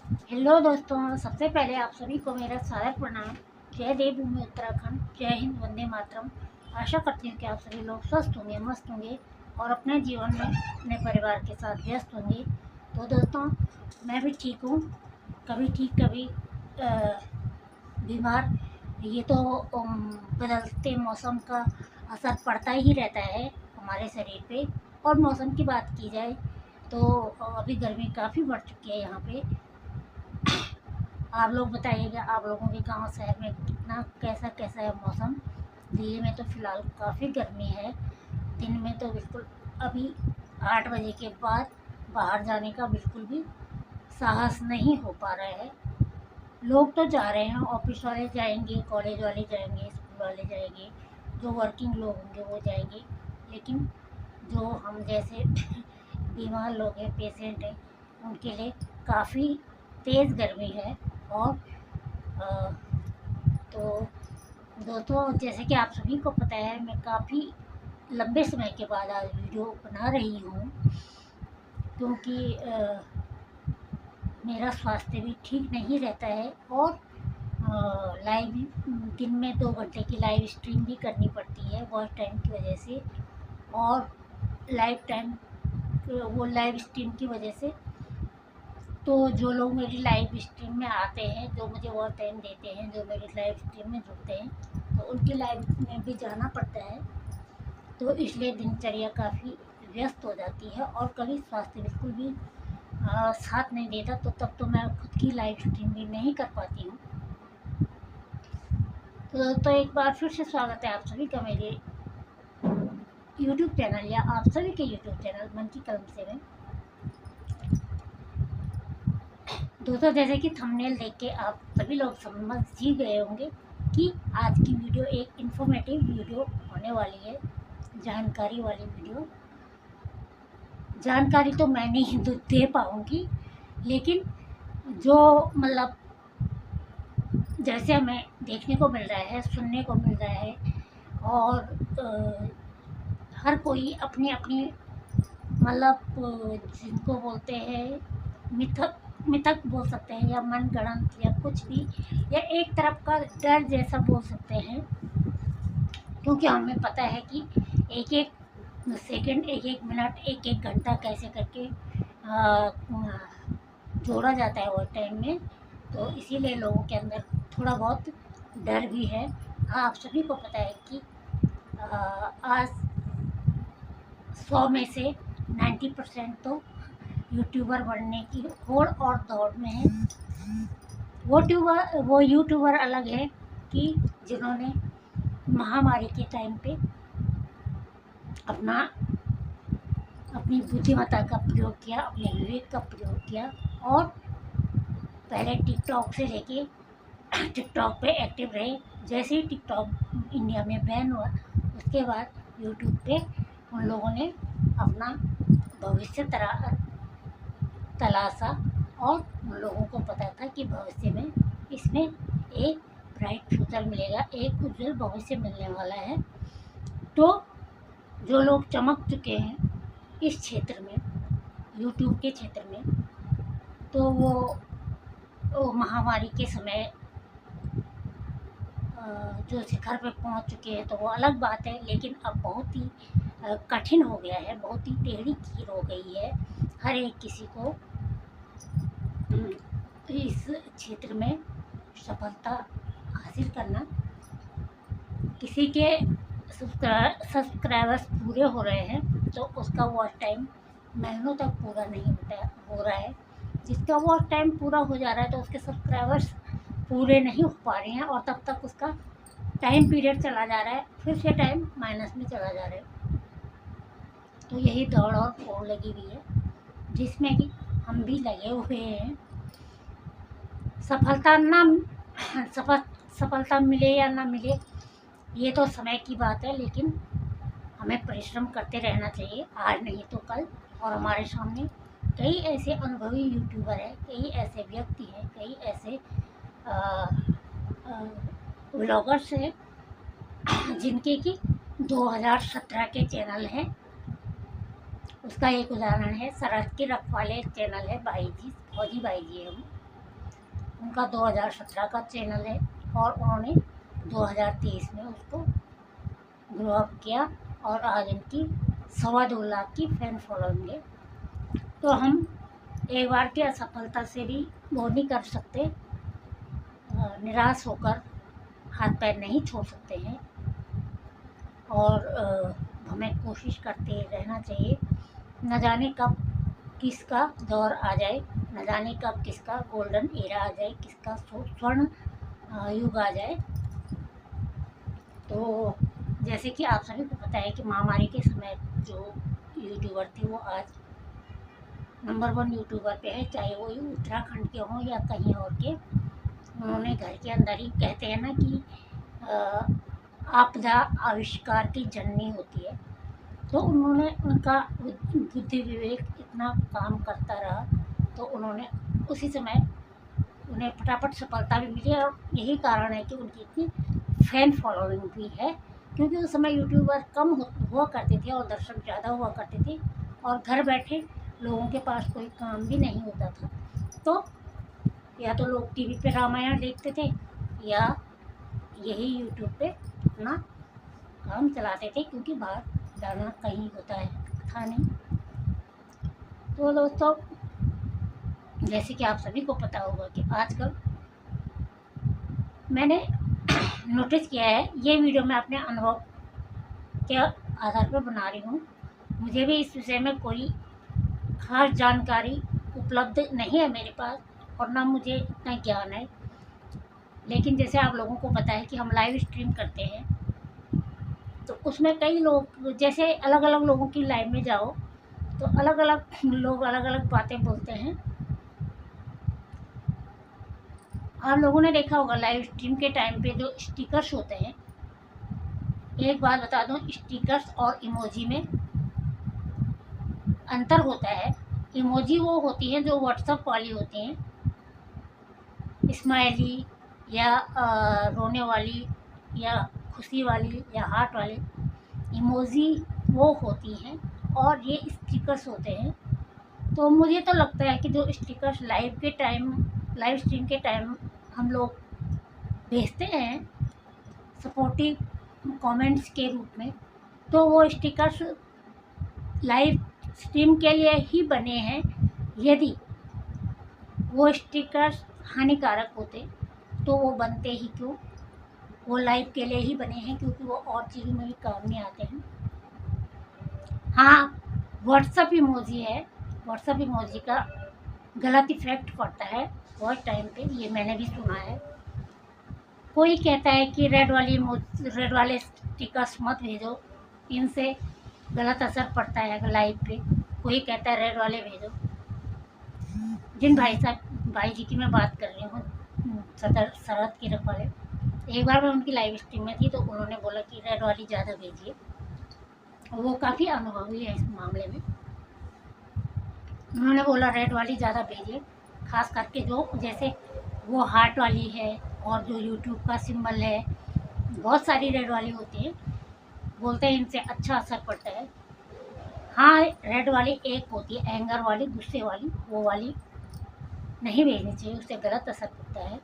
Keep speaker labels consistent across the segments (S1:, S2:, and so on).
S1: Hello दोस्तों, सबसे पहले आप सभी को मेरा सादर प्रणाम। जय देवभूमि उत्तराखंड, जय हिंद, वंदे मातरम। आशा करती हूँ कि आप सभी लोग स्वस्थ होंगे, मस्त होंगे और अपने जीवन में अपने परिवार के साथ व्यस्त होंगे। तो दोस्तों, मैं भी ठीक हूँ, कभी ठीक कभी बीमार। ये तो बदलते मौसम का असर पड़ता ही रहता है हमारे शरीर पे। और मौसम की बात की जाए तो अभी गर्मी काफ़ी बढ़ चुकी है यहाँ पे। आप लोग बताइएगा, आप लोगों के गांव शहर में कितना कैसा कैसा है मौसम। दिल्ली में तो फ़िलहाल काफ़ी गर्मी है। दिन में तो बिल्कुल अभी 8 बजे के बाद बाहर जाने का बिल्कुल भी साहस नहीं हो पा रहा है। लोग तो जा रहे हैं, ऑफिस वाले जाएंगे, कॉलेज वाले जाएंगे, स्कूल वाले जाएंगे, जो वर्किंग लोग होंगे वो जाएंगे। लेकिन जो हम जैसे बीमार लोग हैं, पेशेंट हैं, उनके लिए काफ़ी तेज़ गर्मी है। और अ, तो दोस्तों, जैसे कि आप सभी को पता है, मैं काफ़ी लंबे समय के बाद आज वीडियो बना रही हूँ, क्योंकि मेरा स्वास्थ्य भी ठीक नहीं रहता है। और लाइव दिन में 2 घंटे की लाइव स्ट्रीम भी करनी पड़ती है वॉच टाइम की वजह से। और लाइव टाइम वो लाइव स्ट्रीम की वजह से तो जो लोग मेरी लाइव स्ट्रीम में आते हैं, जो मुझे वॉच टाइम देते हैं, जो मेरी लाइव स्ट्रीम में जुड़ते हैं, तो उनकी लाइव में भी जाना पड़ता है। तो इसलिए दिनचर्या काफ़ी व्यस्त हो जाती है और कभी स्वास्थ्य बिल्कुल भी साथ नहीं देता। तो तब तो मैं खुद की लाइव स्ट्रीम भी नहीं कर पाती हूँ। तो एक बार फिर से स्वागत है आप सभी का मेरे यूट्यूब चैनल, या आप सभी के यूट्यूब चैनल मन की कलम से में। दोस्तों, जैसे कि थंबनेल देख के आप सभी लोग समझ ही गए होंगे कि आज की वीडियो एक इन्फॉर्मेटिव वीडियो होने वाली है, जानकारी वाली वीडियो। जानकारी तो मैं नहीं दे पाऊँगी, लेकिन जो मतलब जैसे हमें देखने को मिल रहा है, सुनने को मिल रहा है, और हर कोई अपनी अपनी मतलब जिनको बोलते हैं मिथक मिथक बोल सकते हैं, या मनगढ़ंत, या कुछ भी, या एक तरफ का डर जैसा बोल सकते हैं। क्योंकि हमें पता है कि एक एक सेकंड, एक एक मिनट, एक एक घंटा कैसे करके जोड़ा जाता है वो टाइम में। तो इसीलिए लोगों के अंदर थोड़ा बहुत डर भी है। आप सभी को पता है कि आज 100 में से 90% तो यूट्यूबर बनने की होड़ और दौड़ में है। वो यूट्यूबर अलग है कि जिन्होंने महामारी के टाइम पे अपना अपनी बुद्धिमत्ता का प्रयोग किया, अपने विवेक का प्रयोग किया। और पहले टिकटॉक से लेके टिकटॉक पे एक्टिव रहे। जैसे ही टिकटॉक इंडिया में बैन हुआ, उसके बाद यूट्यूब पे उन लोगों ने अपना भविष्य तलाशा। और उन लोगों को पता था कि भविष्य में इसमें एक ब्राइट फ्यूचर मिलेगा, एक उज्जवल भविष्य मिलने वाला है। तो जो लोग चमक चुके हैं इस क्षेत्र में, यूट्यूब के क्षेत्र में, तो वो महामारी के समय जो शिखर पे पहुंच चुके हैं तो वो अलग बात है। लेकिन अब बहुत ही कठिन हो गया है, बहुत ही टेढ़ी खीर हो गई है हर एक किसी को इस क्षेत्र में सफलता हासिल करना। किसी के सब्सक्राइबर्स पूरे हो रहे हैं तो उसका वॉच टाइम महीनों तक पूरा नहीं हो रहा है। जिसका वॉच टाइम पूरा हो जा रहा है तो उसके सब्सक्राइबर्स पूरे नहीं हो पा रहे हैं, और तब तक उसका टाइम पीरियड चला जा रहा है, फिर से टाइम माइनस में चला जा रहा है। तो यही दौड़ और फोड़ लगी हुई है, जिसमें कि हम भी लगे हुए हैं। सफलता ना सफलता मिले या ना मिले, ये तो समय की बात है, लेकिन हमें परिश्रम करते रहना चाहिए, आज नहीं तो कल। और हमारे सामने कई ऐसे अनुभवी यूट्यूबर हैं, कई ऐसे व्यक्ति हैं, कई ऐसे व्लॉगर्स हैं जिनके कि 2017 के चैनल हैं। उसका एक उदाहरण है, सरहद के रखवाले चैनल है, भाई जी, फौजी भाई जी हैं। उनका 2017 का चैनल है और उन्होंने 2023 में उसको ग्रो अप किया और आज इनकी 2.25 लाख की फैन फॉलोइंग है। तो हम एक बार की असफलता से भी वो नहीं कर सकते, निराश होकर हाथ पैर नहीं छोड़ सकते हैं और हमें कोशिश करते रहना चाहिए। न जाने कब किसका दौर आ जाए, न जाने कब किसका गोल्डन एरा आ जाए, किसका स्वर्ण युग आ जाए। तो जैसे कि आप सभी को पता है कि महामारी के समय जो यूट्यूबर थे वो आज नंबर 1 यूट्यूबर पे है, चाहे वो उत्तराखंड के हों या कहीं और के। उन्होंने घर के अंदर ही, कहते हैं ना कि आपदा आविष्कार की जननी होती है, तो उन्होंने उनका बुद्धि विवेक इतना काम करता रहा, तो उन्होंने उसी समय उन्हें फटाफट सफलता भी मिली और यही कारण है कि उनकी इतनी फैन फॉलोइंग भी है, क्योंकि उस समय यूट्यूबर कम हुआ करते थे और दर्शक ज़्यादा हुआ करते थे और घर बैठे लोगों के पास कोई काम भी नहीं होता था, तो या तो लोग टीवी पे रामायण देखते थे या यही यूट्यूब पे अपना काम चलाते थे, क्योंकि बाहर जाना कहीं होता है था नहीं। तो दोस्तों, जैसे कि आप सभी को पता होगा कि आजकल मैंने नोटिस किया है, ये वीडियो मैं अपने अनुभव के आधार पर बना रही हूँ। मुझे भी इस विषय में कोई खास जानकारी उपलब्ध नहीं है मेरे पास और ना मुझे इतना ज्ञान है, लेकिन जैसे आप लोगों को पता है कि हम लाइव स्ट्रीम करते हैं, तो उसमें कई लोग, जैसे अलग अलग लोगों की लाइव में जाओ तो अलग अलग लोग अलग अलग बातें बोलते हैं। आप लोगों ने देखा होगा लाइव स्ट्रीम के टाइम पे जो स्टिकर्स होते हैं, एक बात बता दूं, स्टिकर्स और इमोजी में अंतर होता है। इमोजी वो होती हैं जो व्हाट्सएप वाली होती हैं, स्माइली या रोने वाली या खुशी वाली या हार्ट वाली इमोजी वो होती हैं, और ये स्टिकर्स होते हैं। तो मुझे तो लगता है कि जो स्टिकर्स लाइव स्ट्रीम के टाइम हम लोग भेजते हैं सपोर्टिव कमेंट्स के रूप में, तो वो स्टिकर्स लाइव स्ट्रीम के लिए ही बने हैं। यदि वो स्टिकर्स हानिकारक होते तो वो बनते ही क्यों? वो लाइव के लिए ही बने हैं, क्योंकि वो और चीज़ों में भी काम नहीं आते हैं। हाँ, व्हाट्सएप इमोजी है, व्हाट्सएप इमोजी का गलत इफेक्ट पड़ता है बहुत टाइम पे, ये मैंने भी सुना है। कोई कहता है कि रेड वाले स्टिकर्स मत भेजो, इनसे गलत असर पड़ता है लाइव पे। कोई कहता है रेड वाले भेजो। जिन भाई जी की मैं बात कर रही हूँ, सरहद के रखवाले, एक बार मैं उनकी लाइव स्ट्रीम में थी तो उन्होंने बोला कि रेड वाली ज़्यादा भेजिए, वो काफ़ी अनुभवी है इस मामले में। उन्होंने बोला रेड वाली ज़्यादा भेजिए, खास करके जो जैसे वो हार्ट वाली है और जो यूट्यूब का सिंबल है, बहुत सारी रेड वाली होती है, बोलते हैं इनसे अच्छा असर पड़ता है। हाँ, रेड वाली एक होती है एंगर वाली, गुस्से वाली, वो वाली नहीं भेजनी चाहिए, उससे गलत असर पड़ता है।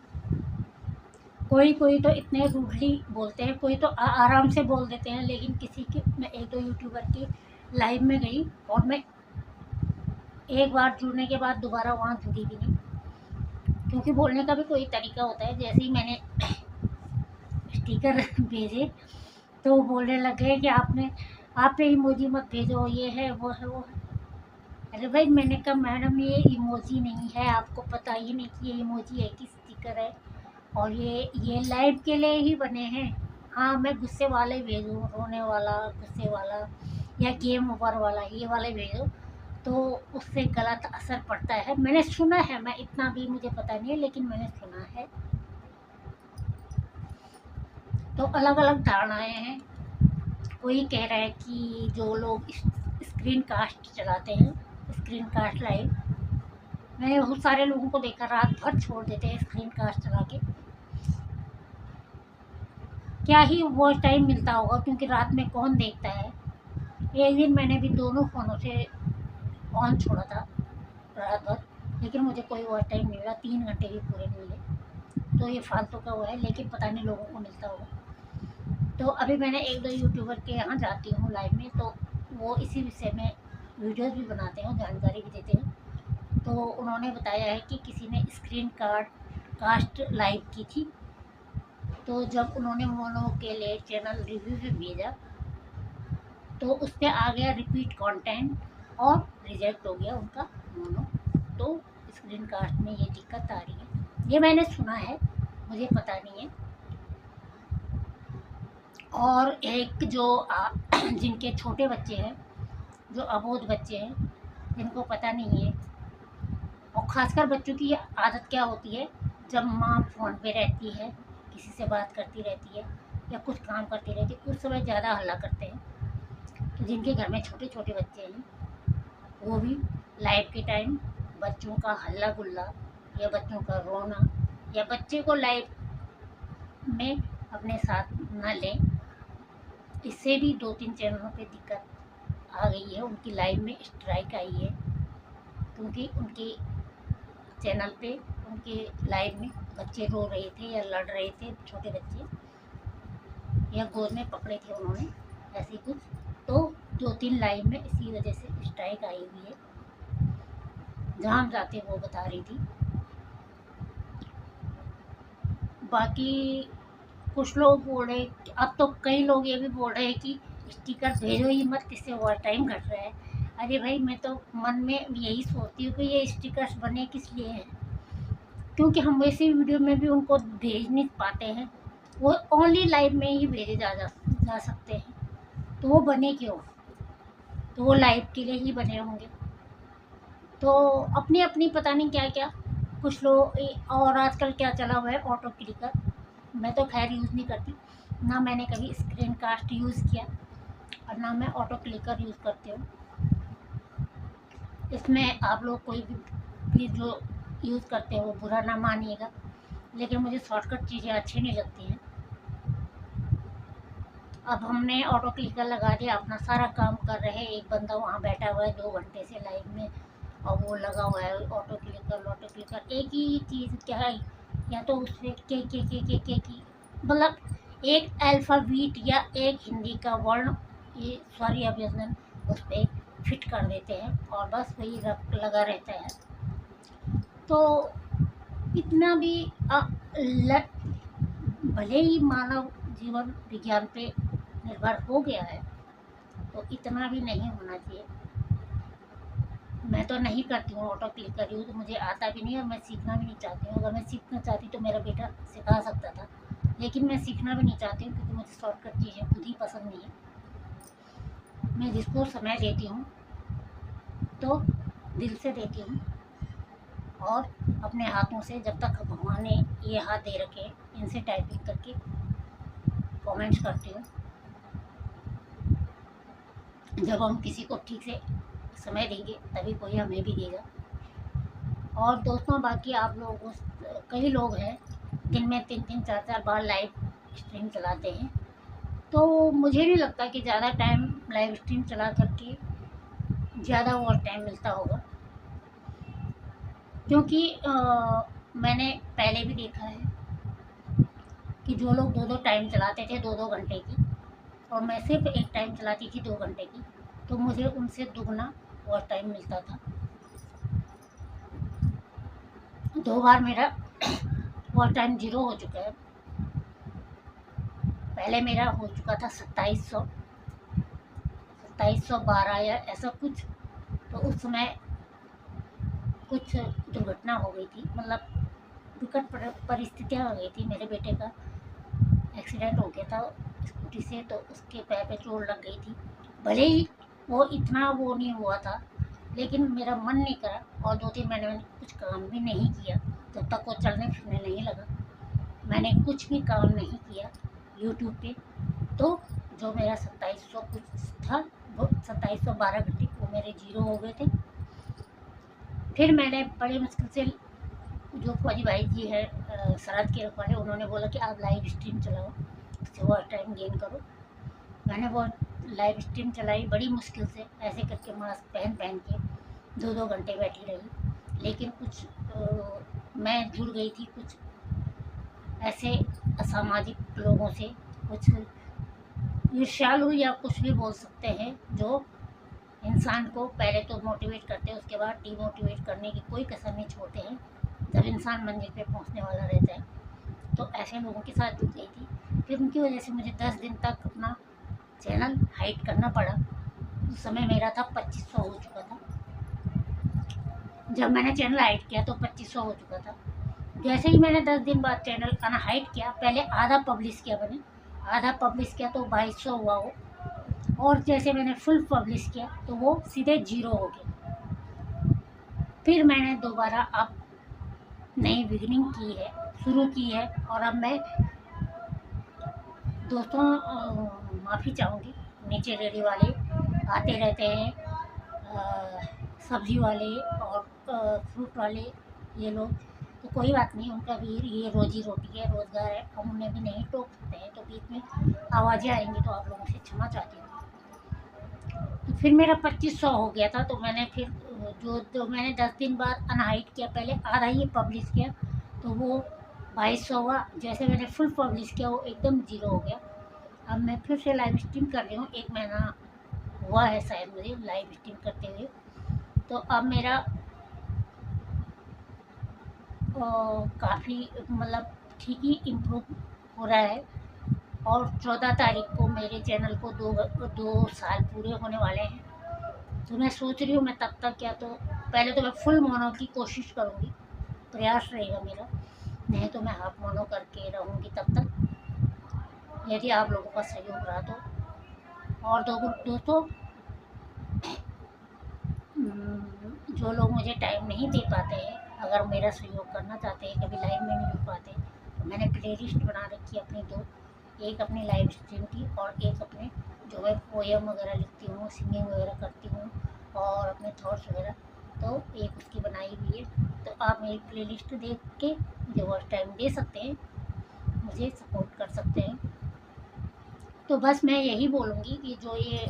S1: कोई तो इतने रूडली बोलते हैं, कोई तो आराम से बोल देते हैं, लेकिन मैं एक दो यूट्यूबर की लाइव में गई और मैं एक बार जुड़ने के बाद दोबारा वहाँ जुड़ी भी नहीं, क्योंकि बोलने का भी कोई तरीका होता है। जैसे ही मैंने स्टिकर भेजे तो वो बोलने लगे कि आप पे इमोजी मत भेजो, ये है वो है वो है। अरे भाई, मैंने कहा मैडम ये इमोजी नहीं है, आपको पता ही नहीं कि ये इमोजी है कि स्टिकर है, और ये लाइव के लिए ही बने हैं। हाँ, मैं गुस्से वाले भेजूँ, रोने वाला, गुस्से वाला या गेम ओवर वाला, ये वाले भेजो तो उससे गलत असर पड़ता है। मैंने सुना है, मैं इतना भी मुझे पता नहीं है, लेकिन मैंने सुना है। तो अलग अलग धारणाएं हैं। कोई कह रहा है कि जो लोग स्क्रीन कास्ट चलाते हैं, स्क्रीन कास्ट लाइव, मैंने बहुत सारे लोगों को देखा रात भर छोड़ देते हैं स्क्रीन कास्ट चला के। क्या ही वो टाइम मिलता होगा, क्योंकि रात में कौन देखता है। एक दिन मैंने भी दोनों फ़ोनों से ऑन छोड़ा था रात भर, लेकिन मुझे कोई ओवर टाइम नहीं मिला, 3 घंटे भी पूरे नहीं मिले। तो ये फालतू का हुआ है, लेकिन पता नहीं लोगों को मिलता होगा। तो अभी मैंने 1-2 यूट्यूबर के यहाँ जाती हूँ लाइव में, तो वो इसी विषय में वीडियोज़ भी बनाते हैं, जानकारी भी देते हैं। तो उन्होंने बताया है कि किसी ने स्क्रीन कास्ट लाइव की थी, तो जब उन्होंने मोनो के लिए चैनल रिव्यू भी भेजा तो उस पर आ गया रिपीट कंटेंट और रिजेक्ट हो गया उनका मोनो। तो स्क्रीन कास्ट में ये दिक्कत आ रही है, ये मैंने सुना है, मुझे पता नहीं है। और एक जो जिनके छोटे बच्चे हैं, जो अबोध बच्चे हैं, जिनको पता नहीं है, और ख़ासकर बच्चों की ये आदत क्या होती है, जब माँ फ़ोन पे रहती है, किसी से बात करती रहती है या कुछ काम करती रहती है, उस समय ज़्यादा हल्ला करते हैं। तो जिनके घर में छोटे छोटे बच्चे हैं, वो भी लाइव के टाइम बच्चों का हल्ला गुल्ला या बच्चों का रोना, या बच्चे को लाइव में अपने साथ न लें। इससे भी 2-3 चैनलों पे दिक्कत आ गई है, उनकी लाइव में स्ट्राइक आई है, क्योंकि उनकी चैनल पे उनके लाइव में बच्चे रो रहे थे या लड़ रहे थे, छोटे बच्चे, या गोद में पकड़े थे उन्होंने, ऐसे कुछ। तो 2-3 लाइव में इसी वजह से स्ट्राइक आई हुई है, जहाँ हम जाते वो बता रही थी। बाकी कुछ लोग बोल रहे, अब तो कई लोग ये भी बोल रहे हैं कि स्टिकर भेजो ही मत, इससे ओवर टाइम घट रहा है। अरे भाई, मैं तो मन में यही सोचती हूँ कि ये स्टिकर्स बने किस लिए हैं, क्योंकि हम वैसे वीडियो में भी उनको भेज नहीं पाते हैं, वो ओनली लाइव में ही भेजे जा सकते हैं। तो वो बने क्यों? तो वो लाइव के लिए ही बने होंगे। तो अपनी अपनी पता नहीं क्या क्या कुछ लोग। और आजकल क्या चला हुआ है, ऑटो क्लिकर। मैं तो खैर यूज़ नहीं करती, ना मैंने कभी स्क्रीन कास्ट यूज़ किया और ना मैं ऑटो क्लिकर यूज़ करती हूँ। इसमें आप लोग कोई भी प्लीज़ जो यूज़ करते हो वो बुरा ना मानिएगा, लेकिन मुझे शॉर्टकट चीज़ें अच्छी नहीं लगती हैं। अब हमने ऑटो क्लिकर लगा दिया, अपना सारा काम कर रहे हैं, एक बंदा वहाँ बैठा हुआ है 2 घंटे से लाइव में, और वो लगा हुआ है ऑटो क्लिकर, एक ही चीज़ क्या है, या तो उससे के की मतलब एक अल्फ़ाबेट या एक हिंदी का वर्ण, ये सॉरी अभिनंदन, उस पर फिट कर देते हैं और बस वही लगा रहता है। तो इतना भी भले ही मानव जीवन विज्ञान पे निर्भर हो गया है, तो इतना भी नहीं होना चाहिए। मैं तो नहीं करती हूँ ऑटो क्लिकर यूज़, मुझे आता भी नहीं और मैं सीखना भी नहीं चाहती हूँ। अगर मैं सीखना चाहती तो मेरा बेटा सिखा सकता था, लेकिन मैं सीखना भी नहीं चाहती हूँ, क्योंकि मुझे शॉर्टकट चीज़ें खुद ही पसंद नहीं है। मैं जिसको समय देती हूँ तो दिल से देती हूँ, और अपने हाथों से, जब तक भगवान ने ये हाथ दे रखे, इनसे टाइपिंग करके कमेंट्स करती हूँ। जब हम किसी को ठीक से समय देंगे तभी कोई हमें भी देगा। और दोस्तों, बाकी आप लोगों, कई लोग हैं दिन में 3-3 4-4 बार लाइव स्ट्रीम चलाते हैं, तो मुझे नहीं लगता कि ज़्यादा टाइम लाइव स्ट्रीम चला करके ज़्यादा और टाइम मिलता होगा, क्योंकि मैंने पहले भी देखा है कि जो लोग 2-2 टाइम चलाते थे, 2-2 घंटे की, और मैं सिर्फ एक टाइम चलाती थी 2 घंटे की, तो मुझे उनसे दुगना और टाइम मिलता था। 2 बार मेरा और टाइम 0 हो चुका है। पहले मेरा हो चुका था 2712 या ऐसा कुछ। तो उस समय कुछ दुर्घटना हो गई थी, मतलब विकट परिस्थितियाँ हो गई थी। मेरे बेटे का एक्सीडेंट हो गया था स्कूटी से, तो उसके पैर पे चोट लग गई थी। भले ही वो इतना वो नहीं हुआ था, लेकिन मेरा मन नहीं करा, और 2-3 महीने मैंने कुछ काम भी नहीं किया जब तक वो चलने फिरने नहीं लगा। मैंने कुछ भी काम नहीं किया यूट्यूब पे। तो जो मेरा 2700 कुछ था, वो 2712 घंटे वो मेरे 0 हो गए थे। फिर मैंने बड़ी मुश्किल से, जो फौजी भाई जी है सरहद के रखवाले, उन्होंने बोला कि आप लाइव स्ट्रीम चलाओ, उससे वो टाइम गेन करो। मैंने वो लाइव स्ट्रीम चलाई बड़ी मुश्किल से, ऐसे करके मास्क पहन के 2-2 घंटे बैठी रही, लेकिन कुछ मैं जुड़ गई थी कुछ ऐसे असामाजिक लोगों से, कुछ ईर्ष्यालु या कुछ भी बोल सकते हैं, जो इंसान को पहले तो मोटिवेट करते हैं, उसके बाद डीमोटिवेट करने की कोई कसर नहीं छोड़ते हैं जब इंसान मंजिल पे पहुंचने वाला रहता है। तो ऐसे लोगों के साथ जुड़ गई थी। फिर उनकी वजह से मुझे 10 दिन तक अपना चैनल हाइड करना पड़ा। उस समय मेरा था 2500 हो चुका था। जब मैंने चैनल हाइड किया तो 2500 हो चुका था। जैसे ही मैंने 10 दिन बाद चैनल अनहाइड किया, पहले आधा पब्लिश किया मैंने, आधा पब्लिश किया तो 2200 हुआ वो, और जैसे मैंने फुल पब्लिश किया तो वो सीधे 0 हो गया। फिर मैंने दोबारा अब नई बिगिनिंग की है, शुरू की है, और अब मैं दोस्तों माफ़ी चाहूँगी, नीचे रेडी वाले आते रहते हैं, सब्जी वाले और फ्रूट वाले, ये लोग, तो कोई बात नहीं, उनका भी ये रोजी रोटी है, रोज़गार है, हम उन्हें भी नहीं टोक सकते हैं। तो बीच में आवाज़ें आएंगी तो आप लोगों से क्षमा चाहती हूँ। तो फिर मेरा 2500 हो गया था, तो मैंने फिर जो मैंने 10 दिन बाद अनहाइड किया, पहले आधा ही पब्लिश किया तो वो 2200 हुआ। जैसे मैंने फुल पब्लिश किया वो एकदम 0 हो गया। अब मैं फिर से लाइव स्ट्रीम कर रही हूँ, 1 महीना हुआ है शायद मुझे लाइव स्ट्रीम करते हुए। तो अब मेरा काफ़ी मतलब ठीक ही इम्प्रूव हो रहा है। और 14 तारीख को मेरे चैनल को 2 साल पूरे होने वाले हैं। तो मैं सोच रही हूँ मैं तब तक क्या, तो पहले तो मैं फुल मोनो की कोशिश करूँगी, प्रयास रहेगा मेरा, नहीं तो मैं हाफ मोनो करके रहूँगी तब तक, यदि आप लोगों का सहयोग रहा तो। और दोस्तों, जो लोग मुझे टाइम नहीं दे पाते हैं, अगर मेरा सहयोग करना चाहते हैं, कभी लाइव में नहीं जुड़ पाते, तो मैंने प्ले लिस्ट बना रखी है अपनी दो, एक अपनी लाइव स्ट्रीम की और एक अपने जो मैं पोएम वगैरह लिखती हूँ, सिंगिंग वगैरह करती हूँ और अपने थॉट्स वगैरह, तो एक उसकी बनाई हुई है। तो आप मेरी प्ले लिस्ट देख के मुझे वॉच टाइम दे सकते हैं, मुझे सपोर्ट कर सकते हैं। तो बस मैं यही बोलूँगी कि जो ये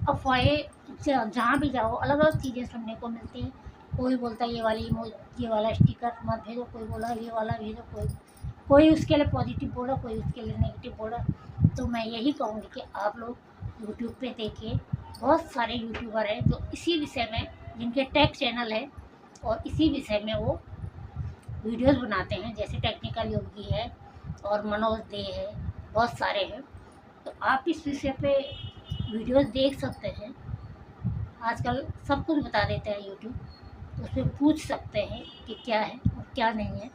S1: अफ़वाहें, जहाँ भी जाओ अलग अलग चीज़ें सुनने को मिलती हैं। कोई बोलता है ये वाला स्टिकर मत भेजो, कोई बोला ये वाला भेजो, कोई उसके लिए पॉजिटिव बोला, कोई उसके लिए नेगेटिव बोला। तो मैं यही कहूँगी कि आप लोग यूट्यूब पे देखिए, बहुत सारे यूट्यूबर हैं जो इसी विषय में, जिनके टेक चैनल है और इसी विषय में वो वीडियोज़ बनाते हैं, जैसे टेक्निकल योगी है और मनोज दे है, बहुत सारे हैं। तो आप इस विषय पे वीडियोस देख सकते हैं। आजकल सब कुछ बता देता है यूट्यूब, तो उसमें पूछ सकते हैं कि क्या है और क्या नहीं है।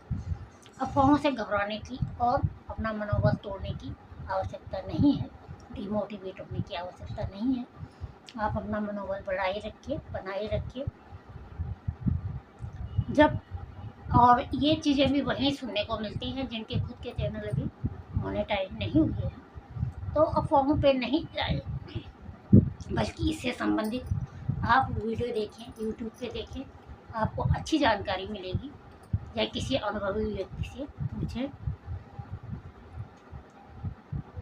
S1: अफवाहों से घबराने की और अपना मनोबल तोड़ने की आवश्यकता नहीं है, डिमोटिवेट होने की आवश्यकता नहीं है। आप अपना मनोबल बनाए रखिए। जब और ये चीज़ें भी वहीं सुनने को मिलती हैं जिनके खुद के चैनल अभी मोनेटाइज नहीं हुए हैं। तो अफवाहों पे नहीं जाए, बल्कि इससे संबंधित आप वीडियो देखें, यूट्यूब पे देखें, आपको अच्छी जानकारी मिलेगी। या किसी अनुभवी व्यक्ति से पूछें,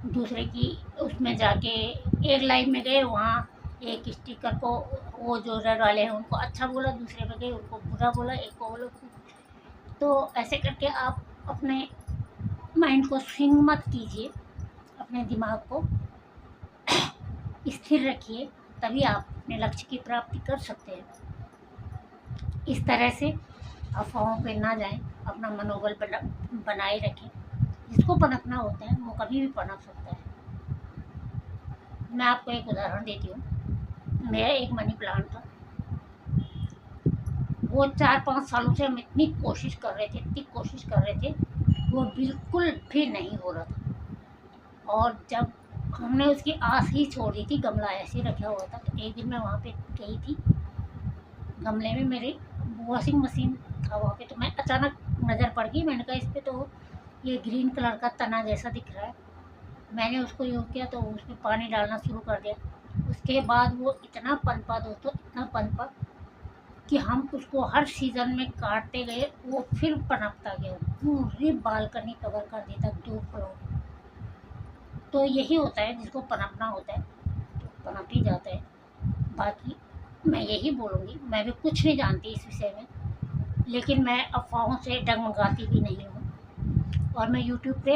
S1: दूसरे की उसमें जाके एक लाइव में गए, वहाँ एक स्टिकर को वो जो रेड वाले हैं उनको अच्छा बोला, दूसरे में गए उनको बुरा बोला, एक को बोला। तो ऐसे करके आप अपने माइंड को स्विंग मत कीजिए, अपने दिमाग को स्थिर रखिए, तभी आप अपने लक्ष्य की प्राप्ति कर सकते हैं। इस तरह से अफवाहों पे ना जाएं, अपना मनोबल बनाए रखें। जिसको पनपना होता है वो कभी भी पनप सकता है। मैं आपको एक उदाहरण देती हूँ। मेरा एक मनी प्लांट था, वो 4-5 सालों से हम इतनी कोशिश कर रहे थे, वो बिल्कुल भी नहीं हो रहा था। और जब हमने उसकी आस ही छोड़ दी थी, गमला ऐसे रखा हुआ था, तो एक दिन मैं वहाँ पे गई थी, गमले में मेरी वॉशिंग मशीन था वहाँ पे, तो मैं अचानक नज़र पड़ गई। मैंने कहा इस पर तो ये ग्रीन कलर का तना जैसा दिख रहा है। मैंने उसको यूज़ किया तो उसमें पानी डालना शुरू कर दिया। उसके बाद वो इतना पनपा दोस्तों, इतना पनपा कि हम उसको हर सीज़न में काटते गए, वो फिर पनपता गया, पूरी बालकनी कवर कर देता 2 फ्लोर। तो यही होता है, जिसको पनपना होता है तो पनप ही जाता है। बाकी मैं यही बोलूँगी, मैं भी कुछ नहीं जानती इस विषय में, लेकिन मैं अफ़वाहों से डगमगाती भी नहीं हूँ और मैं यूट्यूब पे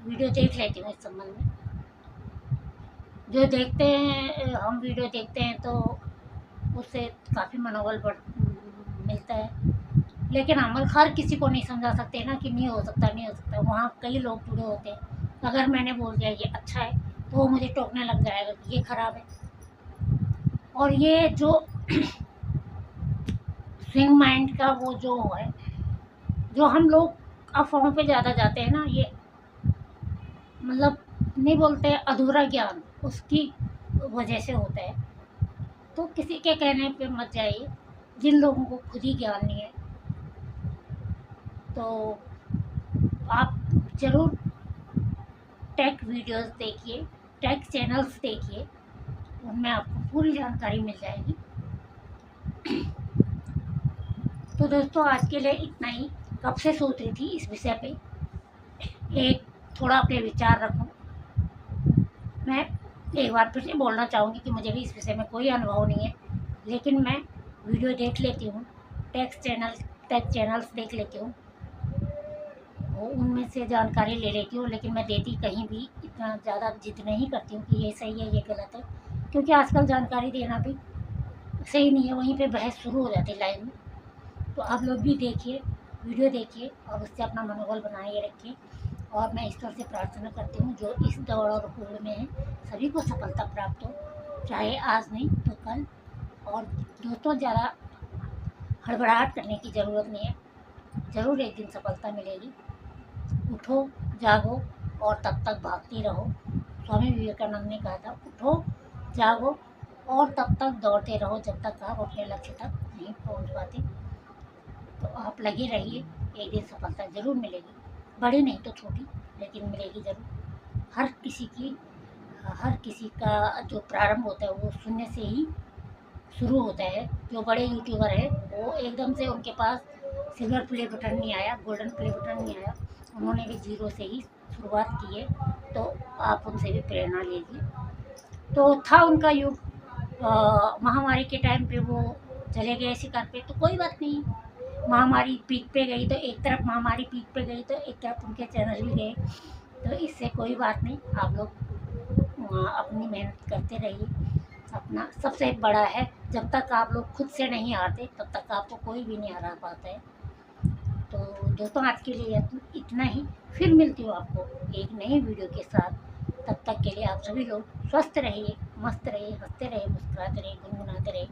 S1: वीडियो देख लेती हूँ इस संबंध में। जो देखते हैं, हम वीडियो देखते हैं तो उससे काफ़ी मनोबल मिलता है। लेकिन हम हर किसी को नहीं समझा सकते ना कि नहीं हो सकता, नहीं हो सकता। वहाँ कई लोग जुड़े होते हैं। अगर मैंने बोल दिया ये अच्छा है तो वो मुझे टोकने लग जाएगा कि ये ख़राब है। और ये जो स्विंग माइंड का वो जो है, जो हम लोग अफवाहों पे ज़्यादा जाते हैं ना, ये मतलब नहीं बोलते अधूरा ज्ञान उसकी वजह से होता है। तो किसी के कहने पे मत जाइए जिन लोगों को खुद ही ज्ञान नहीं है। तो आप ज़रूर टेक वीडियोस देखिए, टेक चैनल्स देखिए, उनमें आपको पूरी जानकारी मिल जाएगी। तो दोस्तों आज के लिए इतना ही। कब से सोच रही थी इस विषय पे एक थोड़ा अपने विचार रखूं। मैं एक बार फिर से बोलना चाहूँगी कि मुझे भी इस विषय में कोई अनुभव नहीं है, लेकिन मैं वीडियो देख लेती हूँ, टेक चैनल्स देख लेती हूँ, उनमें से जानकारी ले लेती हूँ। लेकिन मैं देती कहीं भी इतना ज़्यादा जिद नहीं करती हूँ कि ये सही है ये गलत है, क्योंकि आजकल जानकारी देना भी सही नहीं है। वहीं पे बहस शुरू हो जाती है लाइन में। तो आप लोग भी देखिए, वीडियो देखिए और उससे अपना मनोबल बनाए रखिए। और मैं ईश्वर से प्रार्थना करती हूँ जो इस दौड़ और होड़ में है सभी को सफलता प्राप्त हो, चाहे आज नहीं तो कल। और दोस्तों ज़्यादा हड़बड़ाहट करने की ज़रूरत नहीं है, ज़रूर एक दिन सफलता मिलेगी। उठो, जागो और तब तक भागती रहो। स्वामी विवेकानंद ने कहा था, उठो, जागो और तब तक दौड़ते रहो जब तक आप अपने लक्ष्य तक नहीं पहुंच पाते। तो आप लगे रहिए, एक दिन सफलता ज़रूर मिलेगी, बड़ी नहीं तो छोटी, लेकिन मिलेगी ज़रूर। हर किसी का जो प्रारंभ होता है वो शून्य से ही शुरू होता है। जो बड़े यूट्यूबर हैं वो एकदम से उनके पास सिल्वर प्ले बटन नहीं आया, गोल्डन प्ले बटन नहीं आया, उन्होंने भी जीरो से ही शुरुआत की है। तो आप उनसे भी प्रेरणा लीजिए। तो था उनका युग, महामारी के टाइम पे वो चले गए शिखर पे, तो कोई बात नहीं। महामारी पीक पे गई तो एक तरफ महामारी पीक पे गई तो एक तरफ उनके चैनल भी गए, तो इससे कोई बात नहीं। आप लोग अपनी मेहनत करते रहिए। अपना सबसे बड़ा है, जब तक आप लोग खुद से नहीं हारते तब तक आपको कोई भी नहीं हरा पाता है। तो दोस्तों आज के लिए इतना ही। फिर मिलती हूँ आपको एक नई वीडियो के साथ। तब तक के लिए आप सभी लोग स्वस्थ रहिए, मस्त रहिए, हंसते रहिए, मुस्कुराते रहिए, गुनगुनाते रहिए,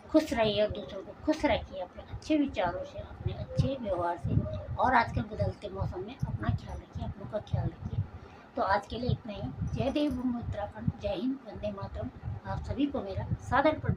S1: खुश रहिए और दूसरों को खुश रखिए अपने अच्छे विचारों से, अपने अच्छे व्यवहार से। और आजकल बदलते मौसम में अपना ख्याल रखिए, अपनों का ख्याल रखिए। तो आज के लिए इतना ही। जय देवभूमि उत्तराखंड, जय हिंद, वंदे मातरम। आप सभी को मेरा सादर प्रणाम।